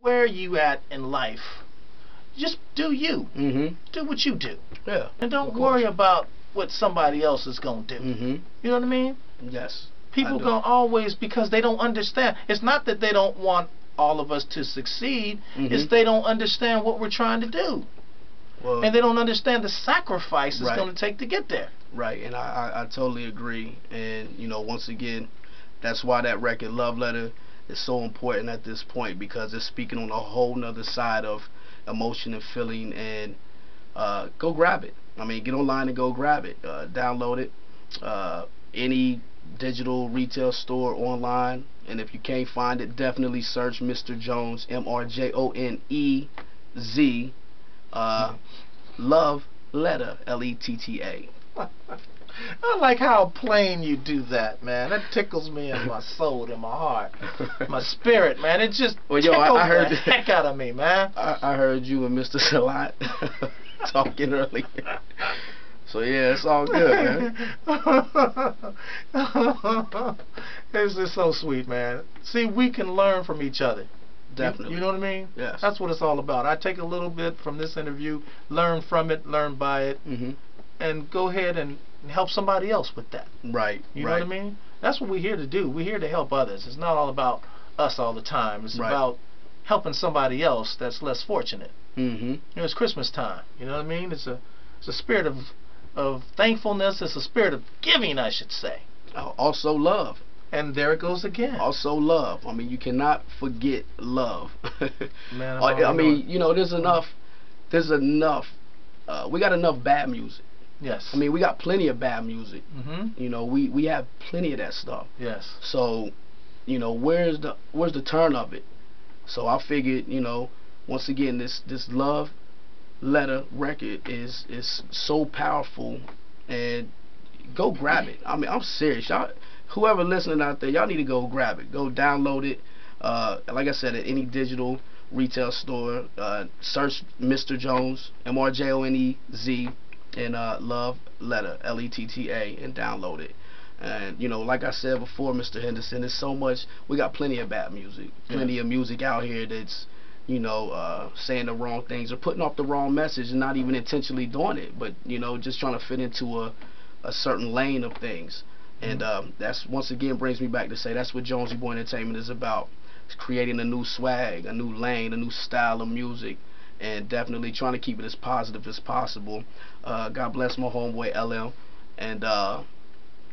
where you at in life, just do you. Do what you do. Yeah. And don't worry about what somebody else is going to do. You know what I mean? Yes. People going to always, because they don't understand. It's not that they don't want all of us to succeed. It's they don't understand what we're trying to do. Well, and they don't understand the sacrifice it's going to take to get there. Right, and I totally agree. And, you know, once again, that's why that record, Love Letter, is so important at this point, because it's speaking on a whole nother side of emotion and feeling. And go grab it. I mean, get online and go grab it. Download it. Any digital retail store, online. And if you can't find it, definitely search Mr. Jonez, MrJonez. Love Letter, L-E-T-T-A. I like how plain you do that, man. That tickles me in my soul, in my heart, my spirit, man. It just tickles I heard the heck out of me, man. I heard you and Mr. Salat talking earlier. So yeah, it's all good, man. It's just so sweet, man. See, we can learn from each other. Definitely. You know what I mean? Yes. That's what it's all about. I take a little bit from this interview, learn from it, learn by it, and go ahead and help somebody else with that. Right. You know what I mean? That's what we're here to do. We're here to help others. It's not all about us all the time. It's about helping somebody else that's less fortunate. You know, it's Christmas time. You know what I mean? It's a spirit of thankfulness. It's a spirit of giving, I should say. Also love. And there it goes again. Also love. I mean, you cannot forget love. Man, I mean, you know, there's enough. We got enough bad music. Yes. I mean, we got plenty of bad music. You know, we have plenty of that stuff. Yes. So, you know, where's the turn of it? So I figured, you know, once again, this Love Letter record is so powerful, and go grab it. I mean, I'm serious. Y'all, whoever listening out there, y'all need to go grab it. Go download it. Like I said, at any digital retail store, search Mr. Jonez, MrJonez, and Love Letter, L-E-T-T-A, and download it. And, you know, like I said before, Mr. Henderson, there's so much. We got plenty of bad music, plenty of music out here that's, you know, saying the wrong things or putting off the wrong message and not even intentionally doing it, but, you know, just trying to fit into a certain lane of things. And that's, once again, brings me back to say that's what Jonez Entertainment is about. It's creating a new swag, a new lane, a new style of music, and definitely trying to keep it as positive as possible. God bless my homeboy LM, and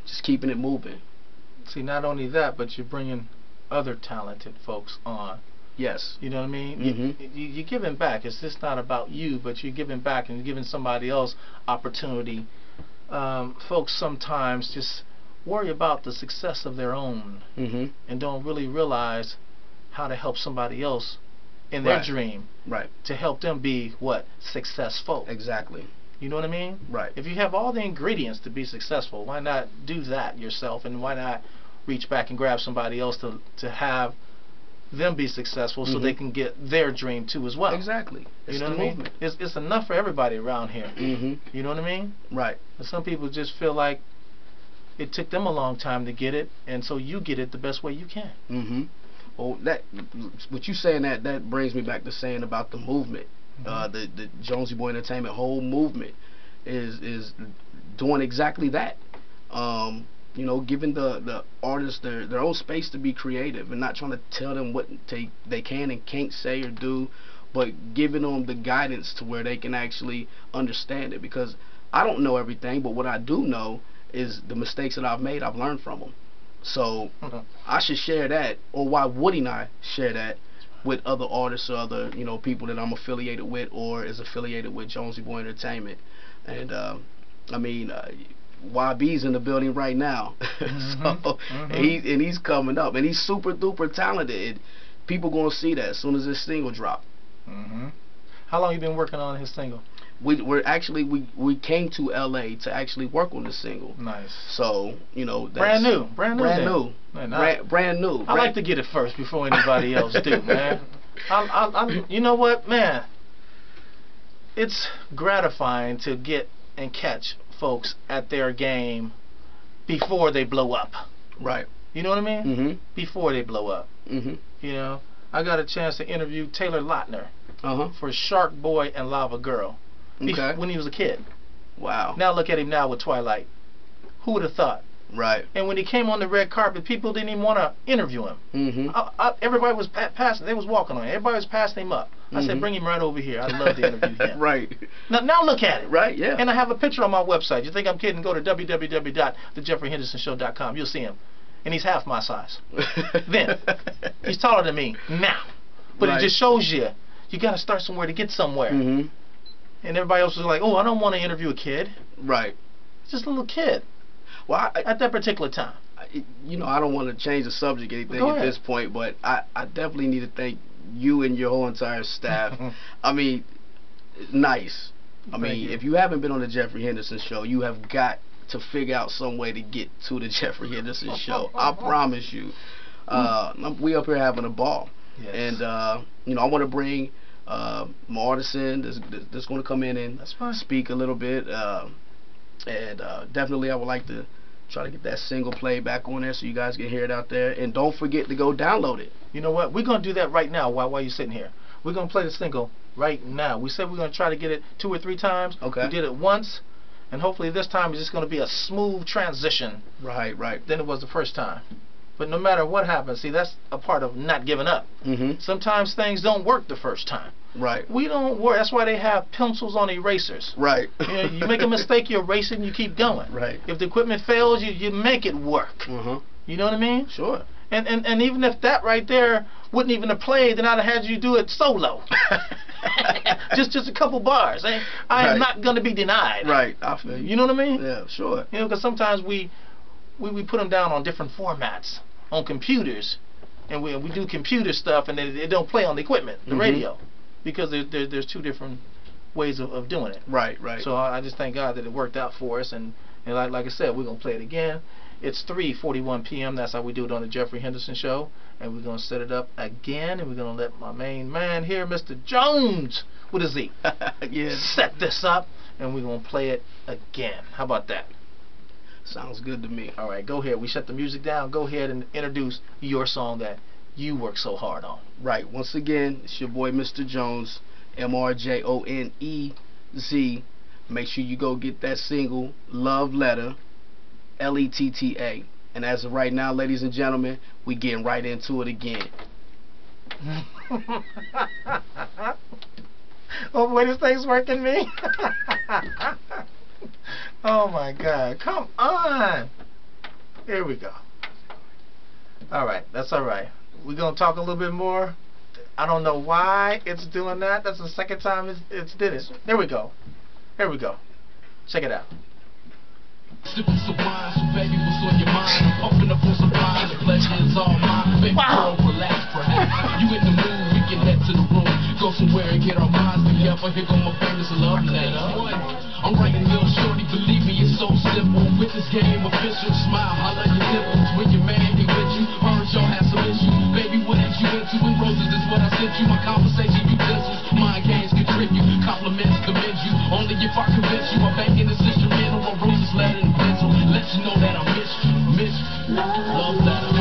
just keeping it moving. See, not only that, but you're bringing other talented folks on. Yes. You know what I mean? You're giving back. It's just not about you, but you're giving back and giving somebody else opportunity. Folks sometimes just worry about the success of their own and don't really realize how to help somebody else in their dream to help them be successful. Exactly. You know what I mean? Right. If you have all the ingredients to be successful, why not do that yourself, and why not reach back and grab somebody else to have them be successful so they can get their dream too as well. Exactly. You know what I mean? It's enough for everybody around here. You know what I mean? Right. But some people just feel like it took them a long time to get it, and so you get it the best way you can. Well, what you saying, that brings me back to saying about the movement. The Jonez Entertainment whole movement is doing exactly that. You know, giving the artists their own space to be creative and not trying to tell them what they can and can't say or do, but giving them the guidance to where they can actually understand it. Because I don't know everything, but what I do know is the mistakes that I've made, I've learned from them. So I should share that, or why wouldn't I share that with other artists or other, you know, people that I'm affiliated with or is affiliated with Jonez Entertainment. And I mean, YB's in the building right now. So he's coming up, and he's super duper talented. People gonna see that as soon as this single drop. How long you been working on his single? We came to LA to actually work on the single. Nice. So, you know, that's brand new. brand new. I like to get it first before anybody else do, man. You know what, man? It's gratifying to get and catch folks at their game before they blow up. Right. You know what I mean? Before they blow up. You know, I got a chance to interview Taylor Lautner for Shark Boy and Lava Girl when he was a kid. Wow. Now look at him now with Twilight. Who would have thought? Right. And when he came on the red carpet, people didn't even want to interview him. Everybody was passing. They was walking on him. Everybody was passing him up. I said, bring him right over here. I'd love to interview him. Right. Now look at it. Right, yeah. And I have a picture on my website. You think I'm kidding? Go to www.thejeffreyhendersonshow.com. You'll see him. And he's half my size. Then. He's taller than me now. But it just shows you got to start somewhere to get somewhere. And everybody else was like, oh, I don't want to interview a kid. Right. It's just a little kid. Well, at that particular time. You know, I don't want to change the subject or anything at this point, but I definitely need to thank you and your whole entire staff. I mean, nice. I mean, if you haven't been on the Jeffrey Henderson Show, you have got to figure out some way to get to the Jeffrey Henderson Show. I promise you. We up here having a ball. Yes. And, you know, I want to bring my artist in that's going to come in and speak a little bit. And definitely I would like to try to get that single play back on there so you guys can hear it out there. And don't forget to go download it. You know what? We're going to do that right now while you're sitting here. We're going to play the single right now. We said we're going to try to get it 2 or 3 times. Okay. We did it once, and hopefully this time it's just going to be a smooth transition. Right. Than it was the first time. But no matter what happens, see, that's a part of not giving up. Sometimes things don't work the first time. Right. We don't work. That's why they have pencils on erasers. Right. You make a mistake, you erase it, and you keep going. Right. If the equipment fails, you make it work. You know what I mean? Sure. And even if that right there wouldn't even have played, then I'd have had you do it solo. just a couple bars. I am not going to be denied. Right. I feel you. You know what I mean? Yeah, sure. You know, because sometimes we put them down on different formats on computers, and we do computer stuff, and it don't play on the equipment, the radio, because there's 2 different ways of doing it. Right. So I just thank God that it worked out for us, and like I said, we're gonna play it again. It's 3:41 p.m. That's how we do it on the Jeffrey Henderson Show, and we're gonna set it up again, and we're gonna let my main man here, Mr. Jones, with a Z, set this up, and we're gonna play it again. How about that? Sounds good to me. All right, go ahead. We shut the music down. Go ahead and introduce your song that you work so hard on. Right. Once again, it's your boy, Mr. Jones, MRJONEZ. Make sure you go get that single, Love Letter, LETTA. And as of right now, ladies and gentlemen, we getting right into it again. Oh boy, this thing's working me. Oh my God, come on. Here we go. Alright, that's alright. We're going to talk a little bit more. I don't know why it's doing that. That's the second time it's did it. Here we go. Check it out. Sipping some wine, so baby, what's on your mind? I'm pumping up on some lines, the pleasure is all mine. Baby girl, relax, perhaps. You in the mood, we can head to the room. Go somewhere and get our minds together. Here go my famous love letter. I'm writing little shorty, believe me, it's so simple. With this game official, smile, holla your nipples. When your man be with you, heard y'all have some issues. Baby, what is you into? And roses is what I sent you. My conversation utensils, mind games contribute. Compliments commend you. Only if I convince you, I'm banking this instrumental on roses, letter and pencil. Let you know that I miss you. Love letter. We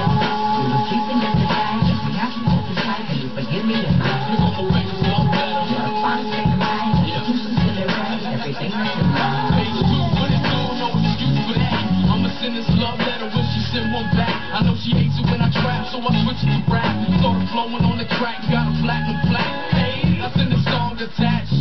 were sleeping in the sky, just we have to hold this tight. Can you forgive me if I? Here go my famous love letter. You're a fine state of mind. Excuses till it right. Everything that's in mind. Page 2, what it do? No excuse for that. I'ma send this love letter when she send one back. I know she hates it when I trap, so I switch it to rap. Started flowing on the track, got a platinum plaque. Hey, I send this song attached.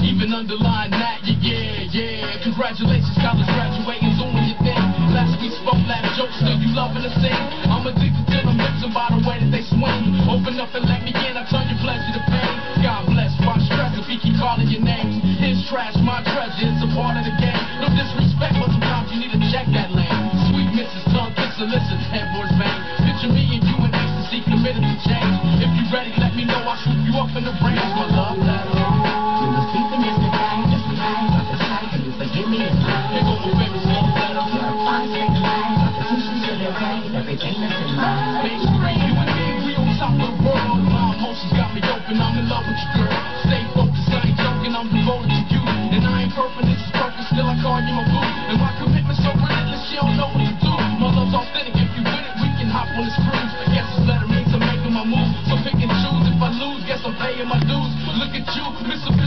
Even underline that, yeah. Congratulations, college graduating, doing your thing. Last we spoke, last joke, still you loving the sing. I'm addicted to them lips and by the way that they swing. Open up and let me in, I turn your pleasure to pain. God bless, why stress if he keep calling your names? His trash, my treasure, it's a part of the game. No disrespect, but sometimes you need to check that lane. Sweet Mrs. Tongue Kisser, listen, headboard's bang. Picture me and you in ecstasy, committed to change. If you ready, let me know, I'll swoop you up in the range. My love letter. We were sleeping in the sky, just we had got this tight. Can you forgive me if I? Here go my famous love letter. You're a fine state of mind. Excuses till it right. Everything that's in mind. Page 3, you and me, we on top of the world. My emotions got me open, I'm in love with you, girl. Stay focused, I ain't joking, I'm devoted to you. And I ain't perfect, this is perfect, still I call you my boo. And my commitment's so relentless, she don't know what to do. My love's authentic, if you with it, we can hop on this cruise. I guess this letter means I'm making my move, so pick and choose. paying my dues. Look at you, Mr.